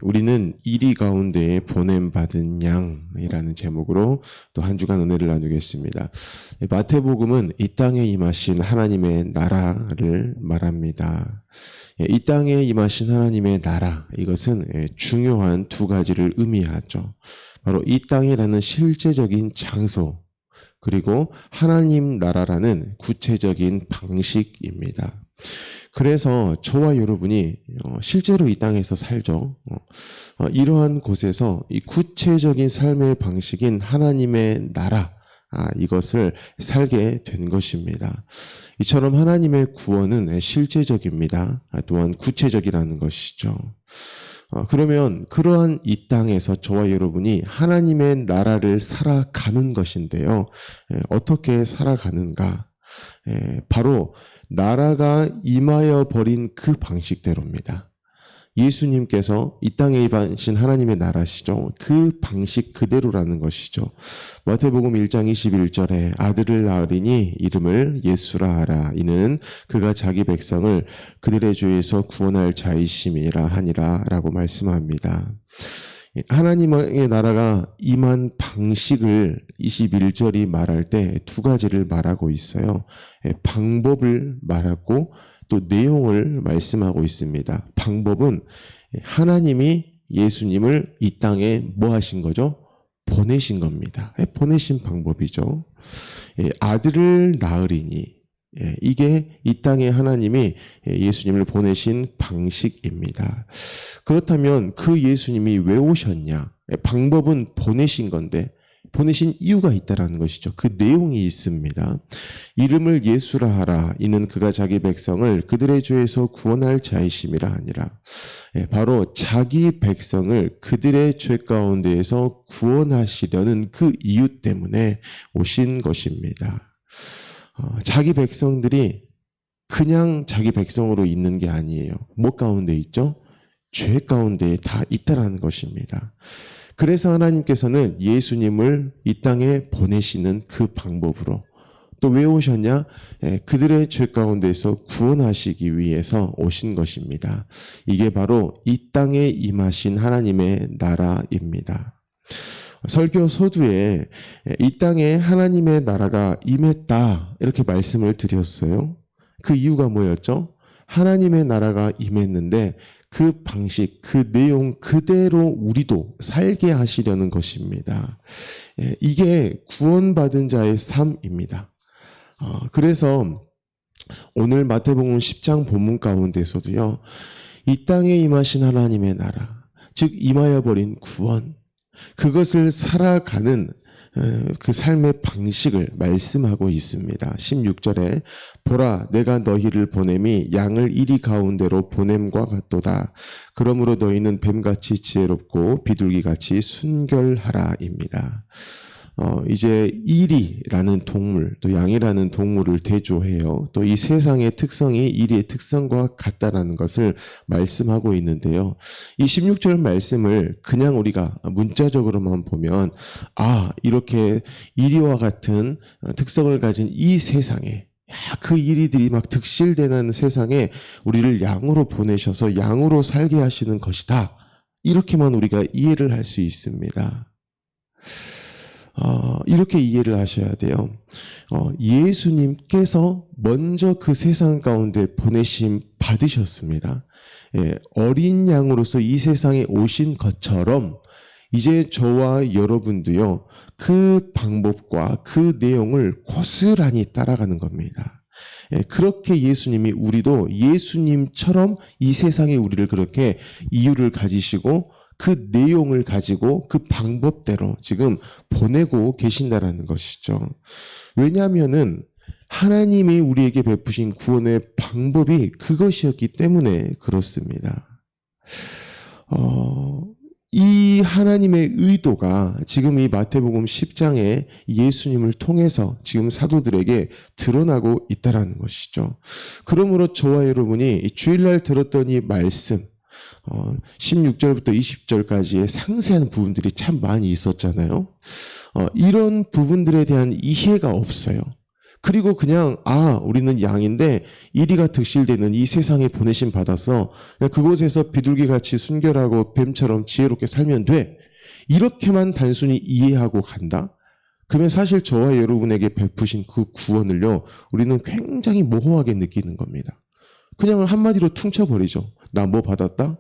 우리는 이리 가운데에 보냄받은 양이라는 제목으로 또 한 주간 은혜를 나누겠습니다. 마태복음은 이 땅에 임하신 하나님의 나라를 말합니다. 이 땅에 임하신 하나님의 나라, 이것은 중요한 두 가지를 의미하죠. 바로 이 땅이라는 실제적인 장소, 그리고 하나님 나라라는 구체적인 방식입니다. 그래서 저와 여러분이 실제로 이 땅에서 살죠. 이러한 곳에서 이 구체적인 삶의 방식인 하나님의 나라, 이것을 살게 된 것입니다. 이처럼 하나님의 구원은 실제적입니다. 또한 구체적이라는 것이죠. 그러면 그러한 이 땅에서 저와 여러분이 하나님의 나라를 살아가는 것인데요. 어떻게 살아가는가? 바로 나라가 임하여 버린 그 방식대로입니다. 예수님께서 이 땅에 임하신 하나님의 나라시죠. 그 방식 그대로라는 것이죠. 마태복음 1장 21절에 아들을 낳으리니 이름을 예수라 하라. 이는 그가 자기 백성을 그들의 죄에서 구원할 자이심이라 하니라 라고 말씀합니다. 하나님의 나라가 임한 방식을 21절이 말할 때 두 가지를 말하고 있어요. 방법을 말하고 또 내용을 말씀하고 있습니다. 방법은 하나님이 예수님을 이 땅에 뭐 하신 거죠? 보내신 겁니다. 보내신 방법이죠. 아들을 낳으리니, 이게 이 땅에 하나님이 예수님을 보내신 방식입니다. 그렇다면 그 예수님이 왜 오셨냐? 방법은 보내신 건데 보내신 이유가 있다는 것이죠. 그 내용이 있습니다. 이름을 예수라 하라. 이는 그가 자기 백성을 그들의 죄에서 구원할 자이심이라 하니라. 바로 자기 백성을 그들의 죄 가운데에서 구원하시려는 그 이유 때문에 오신 것입니다. 자기 백성들이 그냥 자기 백성으로 있는 게 아니에요. 뭐 가운데 있죠? 죄 가운데 다 있다라는 것입니다. 그래서 하나님께서는 예수님을 이 땅에 보내시는 그 방법으로 또 왜 오셨냐? 그들의 죄 가운데서 구원하시기 위해서 오신 것입니다. 이게 바로 이 땅에 임하신 하나님의 나라입니다. 설교 서두에 이 땅에 하나님의 나라가 임했다 이렇게 말씀을 드렸어요. 그 이유가 뭐였죠? 하나님의 나라가 임했는데 그 방식, 그 내용 그대로 우리도 살게 하시려는 것입니다. 이게 구원받은 자의 삶입니다. 그래서 오늘 마태복음 10장 본문 가운데서도요, 이 땅에 임하신 하나님의 나라, 즉 임하여 버린 구원, 그것을 살아가는 그 삶의 방식을 말씀하고 있습니다. 16절에 보라 내가 너희를 보냄이 양을 이리 가운데로 보냄과 같도다. 그러므로 너희는 뱀같이 지혜롭고 비둘기같이 순결하라입니다. 이제 이리라는 동물, 또 양이라는 동물을 대조해요. 또 이 세상의 특성이 이리의 특성과 같다라는 것을 말씀하고 있는데요. 이 16절 말씀을 그냥 우리가 문자적으로만 보면 이렇게 이리와 같은 특성을 가진 이 세상에 그 이리들이 막 득실되는 세상에 우리를 양으로 보내셔서 양으로 살게 하시는 것이다. 이렇게만 우리가 이해를 할 수 있습니다. 이렇게 이해를 하셔야 돼요. 예수님께서 먼저 그 세상 가운데 보내심 받으셨습니다. 어린 양으로서 이 세상에 오신 것처럼 이제 저와 여러분도요, 그 방법과 그 내용을 고스란히 따라가는 겁니다. 그렇게 예수님이 우리도 예수님처럼 이 세상에 우리를 그렇게 이유를 가지시고 그 내용을 가지고 그 방법대로 지금 보내고 계신다라는 것이죠. 왜냐하면은 하나님이 우리에게 베푸신 구원의 방법이 그것이었기 때문에 그렇습니다. 이 하나님의 의도가 지금 이 마태복음 10장에 예수님을 통해서 지금 사도들에게 드러나고 있다라는 것이죠. 그러므로 저와 여러분이 주일날 들었던 이 말씀 16절부터 20절까지의 상세한 부분들이 참 많이 있었잖아요. 이런 부분들에 대한 이해가 없어요. 그리고 그냥 우리는 양인데 이리가 득실되는 이 세상에 보내심 받아서 그냥 그곳에서 비둘기같이 순결하고 뱀처럼 지혜롭게 살면 돼. 이렇게만 단순히 이해하고 간다? 그러면 사실 저와 여러분에게 베푸신 그 구원을요, 우리는 굉장히 모호하게 느끼는 겁니다. 그냥 한마디로 퉁쳐버리죠. 나 뭐 받았다?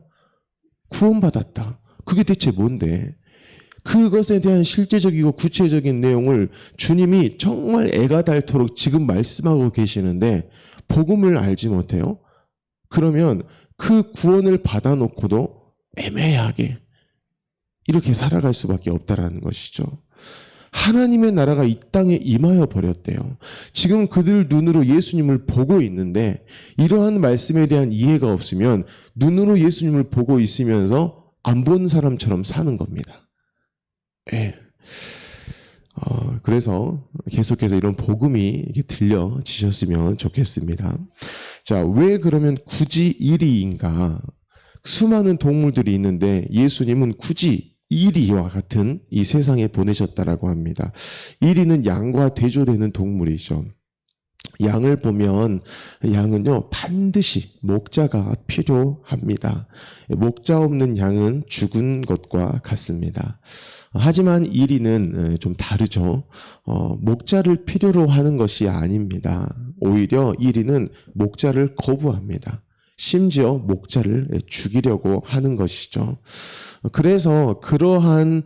구원받았다. 그게 대체 뭔데? 그것에 대한 실제적이고 구체적인 내용을 주님이 정말 애가 닳도록 지금 말씀하고 계시는데 복음을 알지 못해요? 그러면 그 구원을 받아놓고도 애매하게 이렇게 살아갈 수밖에 없다라는 것이죠. 하나님의 나라가 이 땅에 임하여 버렸대요. 지금 그들 눈으로 예수님을 보고 있는데 이러한 말씀에 대한 이해가 없으면 눈으로 예수님을 보고 있으면서 안 본 사람처럼 사는 겁니다. 예. 그래서 계속해서 이런 복음이 들려지셨으면 좋겠습니다. 자, 왜 그러면 굳이 이리인가? 수많은 동물들이 있는데 예수님은 굳이 이리와 같은 이 세상에 보내셨다라고 합니다. 이리는 양과 대조되는 동물이죠. 양을 보면 양은요 반드시 목자가 필요합니다. 목자 없는 양은 죽은 것과 같습니다. 하지만 이리는 좀 다르죠. 목자를 필요로 하는 것이 아닙니다. 오히려 이리는 목자를 거부합니다. 심지어 목자를 죽이려고 하는 것이죠. 그래서 그러한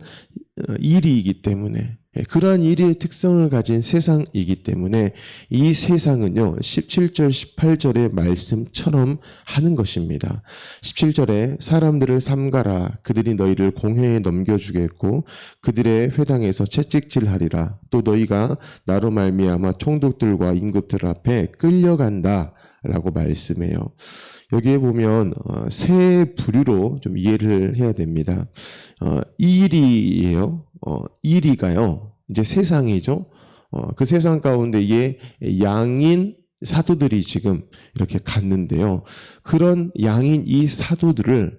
일이기 때문에 그러한 일의 특성을 가진 세상이기 때문에 이 세상은요 17절 18절의 말씀처럼 하는 것입니다. 17절에 사람들을 삼가라 그들이 너희를 공회에 넘겨주겠고 그들의 회당에서 채찍질하리라 또 너희가 나로 말미암아 총독들과 임금들 앞에 끌려간다 라고 말씀해요. 여기에 보면 세 부류로 좀 이해를 해야 됩니다. 이리예요. 이리가요. 이제 세상이죠. 그 세상 가운데 에 양인 사도들이 지금 이렇게 갔는데요. 그런 양인 이 사도들을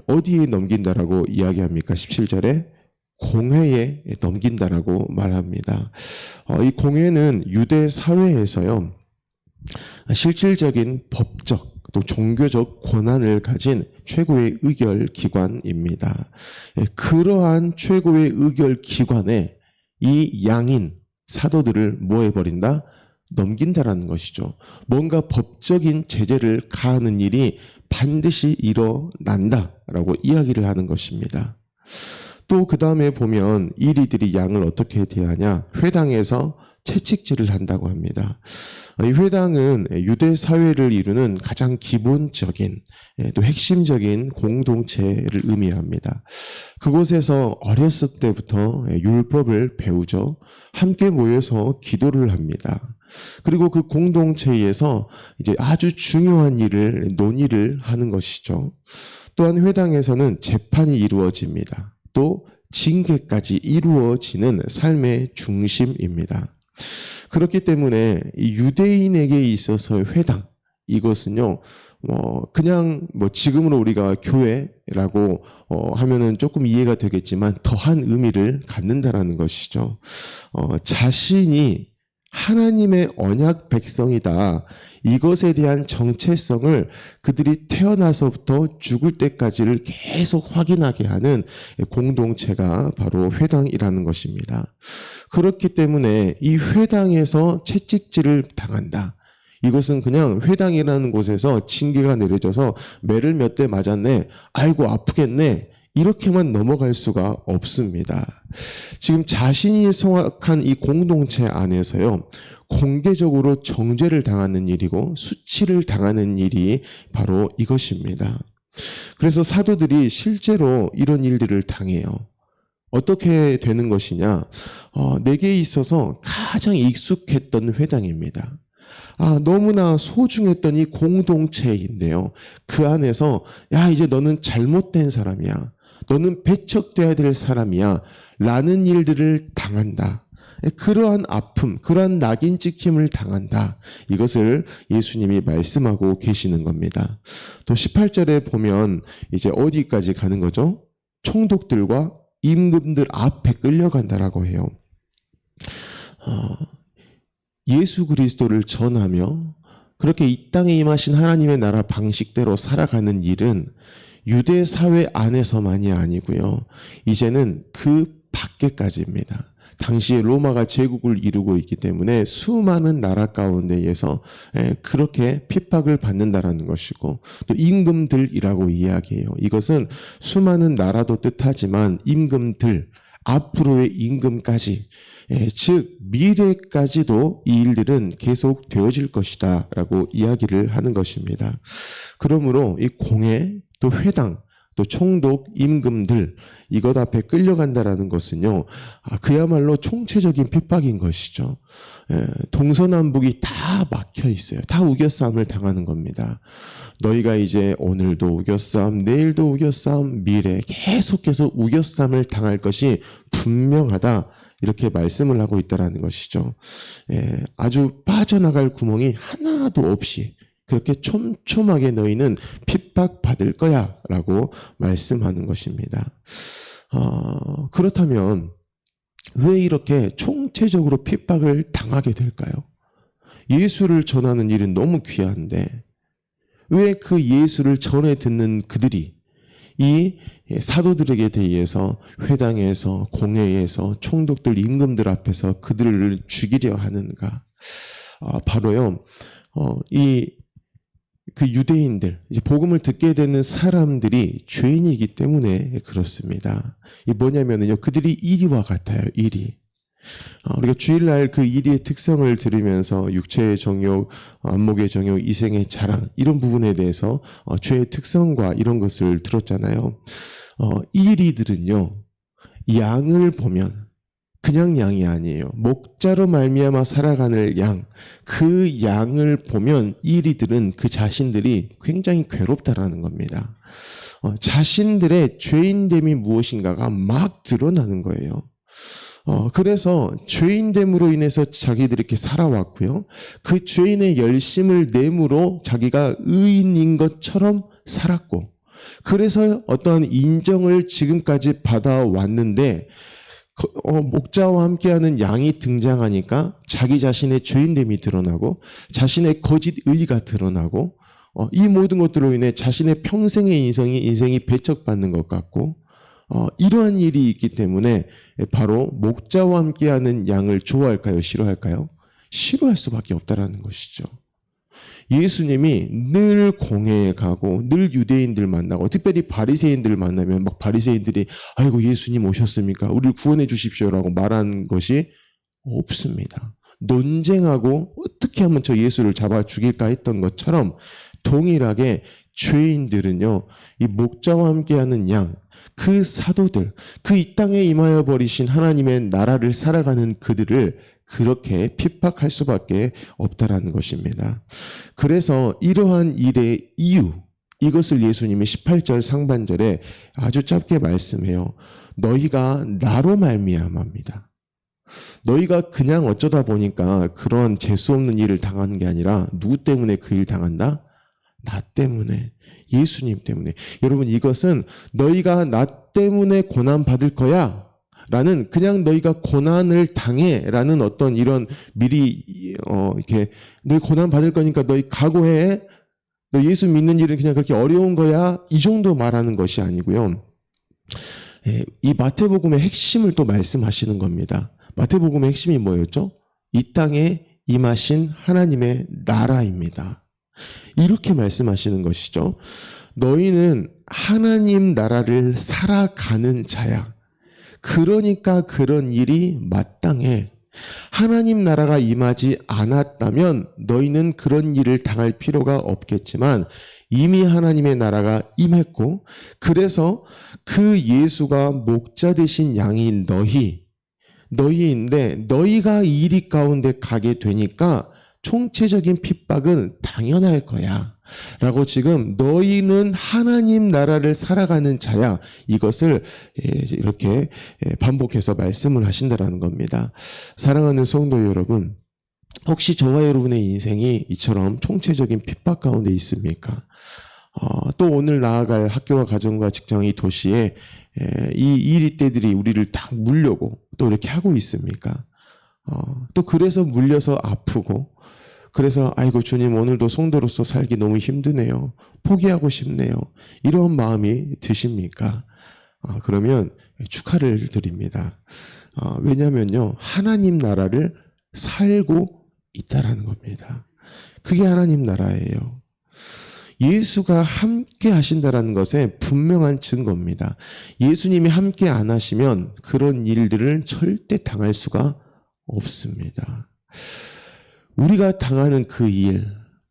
어디에 넘긴다라고 이야기합니까? 17절에 공회에 넘긴다라고 말합니다. 이 공회는 유대 사회에서요. 실질적인 법적 또 종교적 권한을 가진 최고의 의결 기관입니다. 그러한 최고의 의결 기관에 이 양인 사도들을 뭐 해버린다? 넘긴다라는 것이죠. 뭔가 법적인 제재를 가하는 일이 반드시 일어난다라고 이야기를 하는 것입니다. 또 그 다음에 보면 이리들이 양을 어떻게 대하냐? 회당에서 채찍질을 한다고 합니다. 이 회당은 유대 사회를 이루는 가장 기본적인 또 핵심적인 공동체를 의미합니다. 그곳에서 어렸을 때부터 율법을 배우죠. 함께 모여서 기도를 합니다. 그리고 그 공동체에서 이제 아주 중요한 일을 논의를 하는 것이죠. 또한 회당에서는 재판이 이루어집니다. 또 징계까지 이루어지는 삶의 중심입니다. 그렇기 때문에 이 유대인에게 있어서의 회당 이것은요 그냥 지금으로 우리가 교회라고 하면은 조금 이해가 되겠지만 더한 의미를 갖는다라는 것이죠. 자신이 하나님의 언약 백성이다. 이것에 대한 정체성을 그들이 태어나서부터 죽을 때까지를 계속 확인하게 하는 공동체가 바로 회당이라는 것입니다. 그렇기 때문에 이 회당에서 채찍질을 당한다. 이것은 그냥 회당이라는 곳에서 징계가 내려져서 매를 몇 대 맞았네. 아이고 아프겠네. 이렇게만 넘어갈 수가 없습니다. 지금 자신이 성악한 이 공동체 안에서요. 공개적으로 정죄를 당하는 일이고 수치를 당하는 일이 바로 이것입니다. 그래서 사도들이 실제로 이런 일들을 당해요. 어떻게 되는 것이냐? 내게 있어서 가장 익숙했던 회당입니다. 너무나 소중했던 이 공동체인데요. 그 안에서 이제 너는 잘못된 사람이야. 너는 배척돼야 될 사람이야. 라는 일들을 당한다. 그러한 아픔, 그러한 낙인 찍힘을 당한다. 이것을 예수님이 말씀하고 계시는 겁니다. 또 18절에 보면 이제 어디까지 가는 거죠? 총독들과 임금들 앞에 끌려간다라고 해요. 예수 그리스도를 전하며 그렇게 이 땅에 임하신 하나님의 나라 방식대로 살아가는 일은 유대 사회 안에서만이 아니고요. 이제는 그 밖에까지입니다. 당시에 로마가 제국을 이루고 있기 때문에 수많은 나라 가운데에서 그렇게 핍박을 받는다라는 것이고, 또 임금들이라고 이야기해요. 이것은 수많은 나라도 뜻하지만 임금들, 앞으로의 임금까지, 즉 미래까지도 이 일들은 계속 되어질 것이다 라고 이야기를 하는 것입니다. 그러므로 이 공회, 또 회당, 또 총독, 임금들 이것 앞에 끌려간다라는 것은요, 그야말로 총체적인 핍박인 것이죠. 동서남북이 다 막혀 있어요. 다 우겨싸움을 당하는 겁니다. 너희가 이제 오늘도 우겨싸움, 내일도 우겨싸움, 미래 계속해서 우겨싸움을 당할 것이 분명하다. 이렇게 말씀을 하고 있다는 것이죠. 아주 빠져나갈 구멍이 하나도 없이 그렇게 촘촘하게 너희는 핍박받을 거야 라고 말씀하는 것입니다. 그렇다면 왜 이렇게 총체적으로 핍박을 당하게 될까요? 예수를 전하는 일은 너무 귀한데 왜 그 예수를 전해 듣는 그들이 이 사도들에게 대해서 회당에서 공회에서 총독들 임금들 앞에서 그들을 죽이려 하는가? 바로요. 그 유대인들, 이제 복음을 듣게 되는 사람들이 죄인이기 때문에 그렇습니다. 이 뭐냐면요, 그들이 이리와 같아요. 이리. 우리가 주일날 그 이리의 특성을 들으면서 육체의 정욕, 안목의 정욕, 이생의 자랑 이런 부분에 대해서 죄의 특성과 이런 것을 들었잖아요. 이리들은요, 양을 보면 그냥 양이 아니에요. 목자로 말미암아 살아가는 양, 그 양을 보면 이리들은 그 자신들이 굉장히 괴롭다라는 겁니다. 자신들의 죄인됨이 무엇인가가 막 드러나는 거예요. 그래서 죄인됨으로 인해서 자기들이 이렇게 살아왔고요. 그 죄인의 열심을 내므로 자기가 의인인 것처럼 살았고, 그래서 어떤 인정을 지금까지 받아왔는데, 목자와 함께하는 양이 등장하니까 자기 자신의 죄인됨이 드러나고 자신의 거짓 의의가 드러나고 이 모든 것들로 인해 자신의 평생의 인생이 배척받는 것 같고 이러한 일이 있기 때문에 바로 목자와 함께하는 양을 좋아할까요? 싫어할까요? 싫어할 수밖에 없다라는 것이죠. 예수님이 늘 공회에 가고 늘 유대인들 만나고 특별히 바리새인들 만나면 막 바리새인들이 아이고 예수님 오셨습니까? 우리를 구원해 주십시오라고 말한 것이 없습니다. 논쟁하고 어떻게 하면 저 예수를 잡아 죽일까 했던 것처럼 동일하게 죄인들은요, 이 목자와 함께하는 양, 그 사도들, 그 이 땅에 임하여 버리신 하나님의 나라를 살아가는 그들을 그렇게 핍박할 수밖에 없다라는 것입니다. 그래서 이러한 일의 이유, 이것을 예수님이 18절 상반절에 아주 짧게 말씀해요. 너희가 나로 말미암아입니다. 너희가 그냥 어쩌다 보니까 그런 재수 없는 일을 당하는 게 아니라 누구 때문에 그 일 당한다? 나 때문에, 예수님 때문에. 여러분, 이것은 너희가 나 때문에 고난 받을 거야 라는, 그냥 너희가 고난을 당해 라는 어떤 이런 미리 이렇게 너희 고난 받을 거니까 너희 각오해, 너 예수 믿는 일은 그냥 그렇게 어려운 거야, 이 정도 말하는 것이 아니고요. 이 마태복음의 핵심을 또 말씀하시는 겁니다. 마태복음의 핵심이 뭐였죠? 이 땅에 임하신 하나님의 나라입니다. 이렇게 말씀하시는 것이죠. 너희는 하나님 나라를 살아가는 자야. 그러니까 그런 일이 마땅해. 하나님 나라가 임하지 않았다면 너희는 그런 일을 당할 필요가 없겠지만 이미 하나님의 나라가 임했고, 그래서 그 예수가 목자 되신 양인 너희인데 너희가 이 일 가운데 가게 되니까 총체적인 핍박은 당연할 거야 라고, 지금 너희는 하나님 나라를 살아가는 자야, 이것을 이렇게 반복해서 말씀을 하신다라는 겁니다. 사랑하는 성도 여러분, 혹시 저와 여러분의 인생이 이처럼 총체적인 핍박 가운데 있습니까? 또 오늘 나아갈 학교와 가정과 직장이 도시에 이 일이 때들이 우리를 딱 물려고 또 이렇게 하고 있습니까? 또 그래서 물려서 아프고, 그래서 아이고 주님 오늘도 성도로서 살기 너무 힘드네요. 포기하고 싶네요. 이런 마음이 드십니까? 그러면 축하를 드립니다. 왜냐하면요, 하나님 나라를 살고 있다라는 겁니다. 그게 하나님 나라예요. 예수가 함께 하신다라는 것에 분명한 증거입니다. 예수님이 함께 안 하시면 그런 일들을 절대 당할 수가 없습니다. 우리가 당하는 그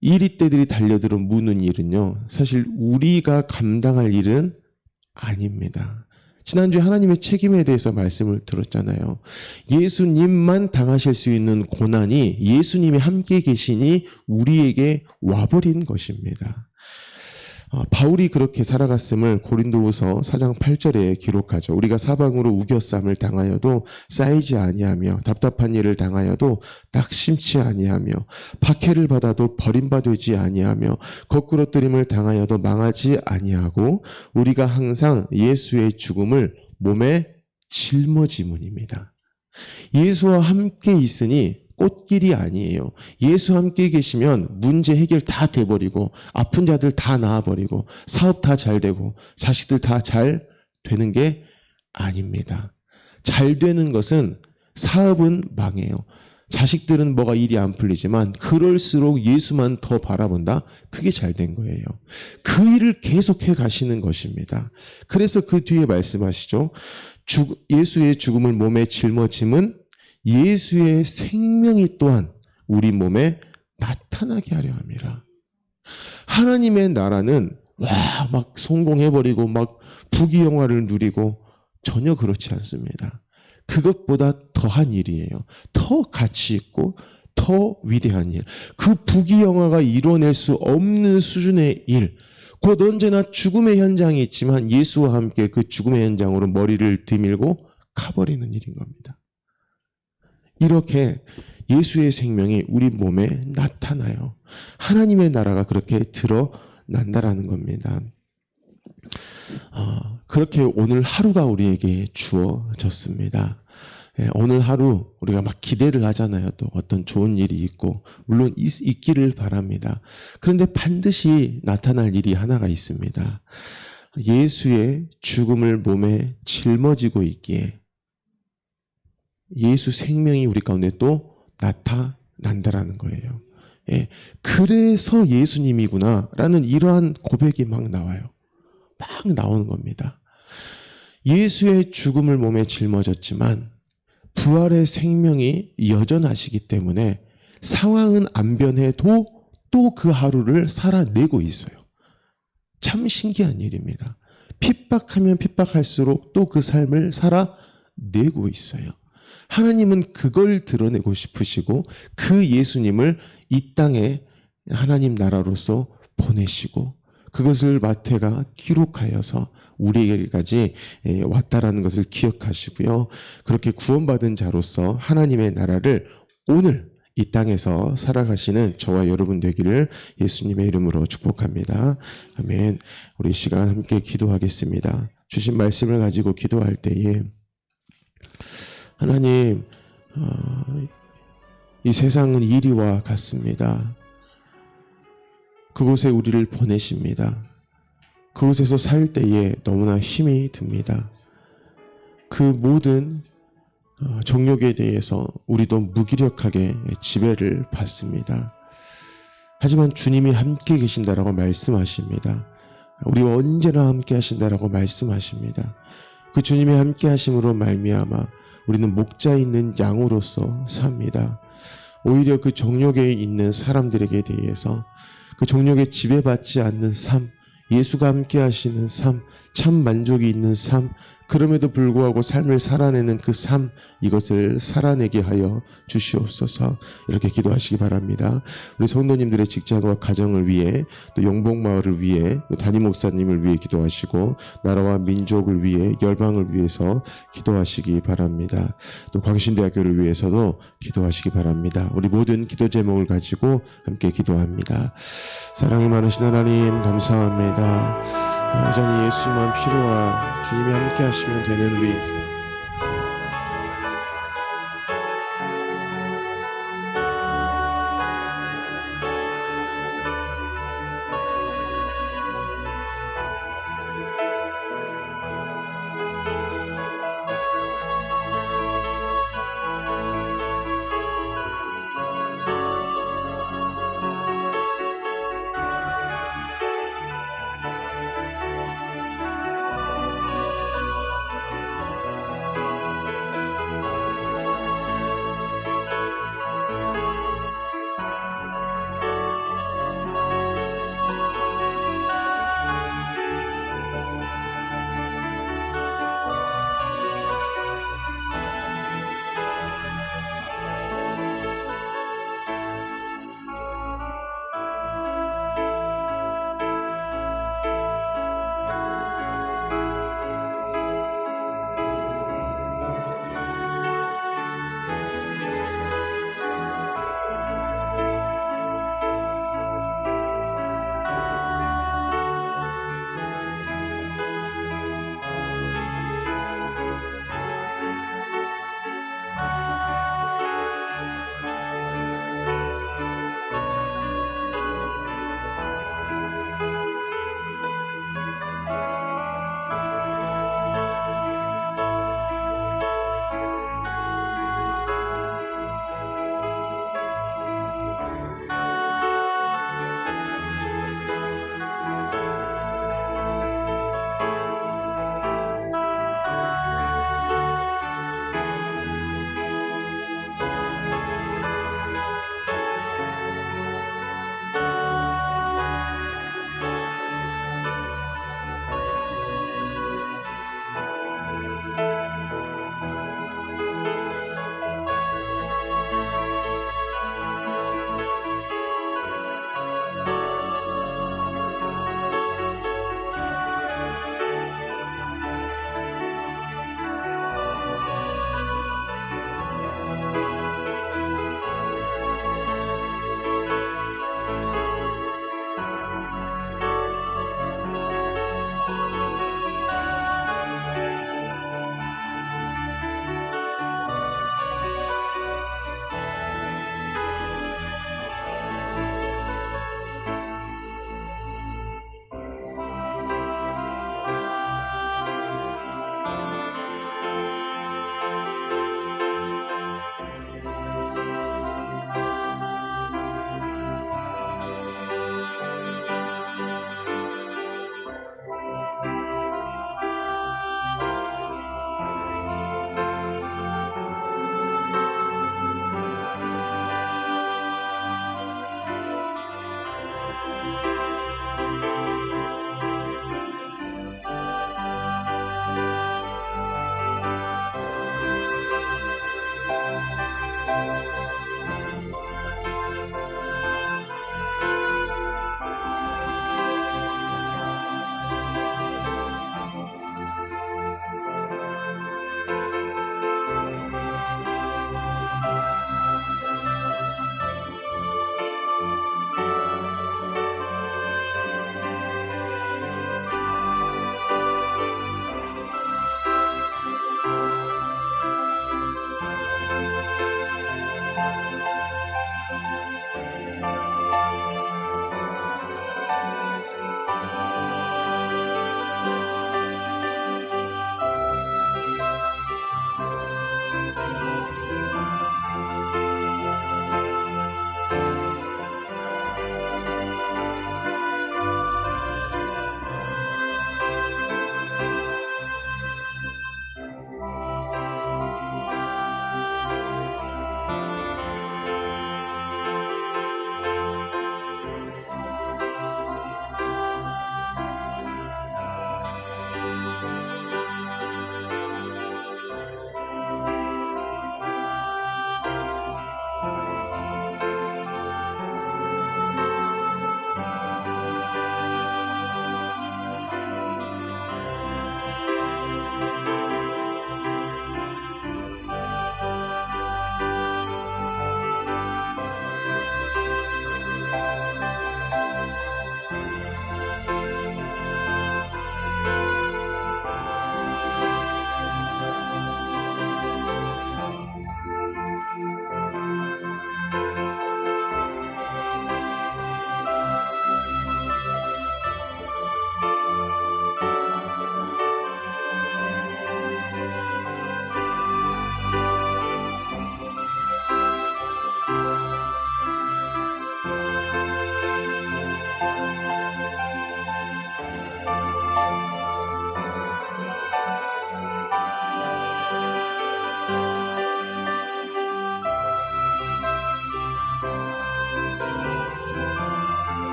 이리떼들이 달려들어 무는 일은요, 사실 우리가 감당할 일은 아닙니다. 지난주에 하나님의 책임에 대해서 말씀을 들었잖아요. 예수님만 당하실 수 있는 고난이 예수님이 함께 계시니 우리에게 와버린 것입니다. 바울이 그렇게 살아갔음을 고린도후서 4장 8절에 기록하죠. 우리가 사방으로 우겨쌈을 당하여도 쌓이지 아니하며 답답한 일을 당하여도 낙심치 아니하며 박해를 받아도 버림받지 아니하며 거꾸러뜨림을 당하여도 망하지 아니하고 우리가 항상 예수의 죽음을 몸에 짊어지문입니다. 예수와 함께 있으니 꽃길이 아니에요. 예수 함께 계시면 문제 해결 다 돼버리고 아픈 자들 다 나아버리고 사업 다 잘 되고 자식들 다 잘 되는 게 아닙니다. 잘 되는 것은 사업은 망해요. 자식들은 뭐가 일이 안 풀리지만 그럴수록 예수만 더 바라본다. 그게 잘 된 거예요. 그 일을 계속해 가시는 것입니다. 그래서 그 뒤에 말씀하시죠. 예수의 죽음을 몸에 짊어짐은 예수의 생명이 또한 우리 몸에 나타나게 하려 함이라. 하나님의 나라는 막 성공해버리고 막 부귀영화를 누리고 전혀 그렇지 않습니다. 그것보다 더한 일이에요. 더 가치 있고 더 위대한 일. 그 부귀영화가 이뤄낼 수 없는 수준의 일. 곧 언제나 죽음의 현장이 있지만 예수와 함께 그 죽음의 현장으로 머리를 들밀고 가버리는 일인 겁니다. 이렇게 예수의 생명이 우리 몸에 나타나요. 하나님의 나라가 그렇게 드러난다라는 겁니다. 그렇게 오늘 하루가 우리에게 주어졌습니다. 오늘 하루 우리가 막 기대를 하잖아요. 또 어떤 좋은 일이 있고 물론 있기를 바랍니다. 그런데 반드시 나타날 일이 하나가 있습니다. 예수의 죽음을 몸에 짊어지고 있기에 예수 생명이 우리 가운데 또 나타난다라는 거예요. 그래서 예수님이구나라는 이러한 고백이 막 나와요. 막 나오는 겁니다. 예수의 죽음을 몸에 짊어졌지만 부활의 생명이 여전하시기 때문에 상황은 안 변해도 또 그 하루를 살아내고 있어요. 참 신기한 일입니다. 핍박하면 핍박할수록 또 그 삶을 살아내고 있어요. 하나님은 그걸 드러내고 싶으시고 그 예수님을 이 땅에 하나님 나라로서 보내시고 그것을 마태가 기록하여서 우리에게까지 왔다라는 것을 기억하시고요. 그렇게 구원받은 자로서 하나님의 나라를 오늘 이 땅에서 살아가시는 저와 여러분 되기를 예수님의 이름으로 축복합니다. 아멘. 우리 시간 함께 기도하겠습니다. 주신 말씀을 가지고 기도할 때에 하나님, 이 세상은 이리와 같습니다. 그곳에 우리를 보내십니다. 그곳에서 살 때에 너무나 힘이 듭니다. 그 모든 정욕에 대해서 우리도 무기력하게 지배를 받습니다. 하지만 주님이 함께 계신다라고 말씀하십니다. 우리와 언제나 함께 하신다라고 말씀하십니다. 그 주님이 함께 하심으로 말미암아 우리는 목자 있는 양으로서 삽니다. 오히려 그 정욕에 있는 사람들에게 대해서 그 정욕에 지배받지 않는 삶, 예수가 함께 하시는 삶, 참 만족이 있는 삶, 그럼에도 불구하고 삶을 살아내는 그 삶, 이것을 살아내게 하여 주시옵소서. 이렇게 기도하시기 바랍니다. 우리 성도님들의 직장과 가정을 위해, 또 영복마을을 위해, 또 담임 목사님을 위해 기도하시고 나라와 민족을 위해, 열방을 위해서 기도하시기 바랍니다. 또 광신대학교를 위해서도 기도하시기 바랍니다. 우리 모든 기도 제목을 가지고 함께 기도합니다. 사랑이 많으신 하나님 감사합니다. 여전히 예수님만 필요한 주님이 함께 하시면 되는 우리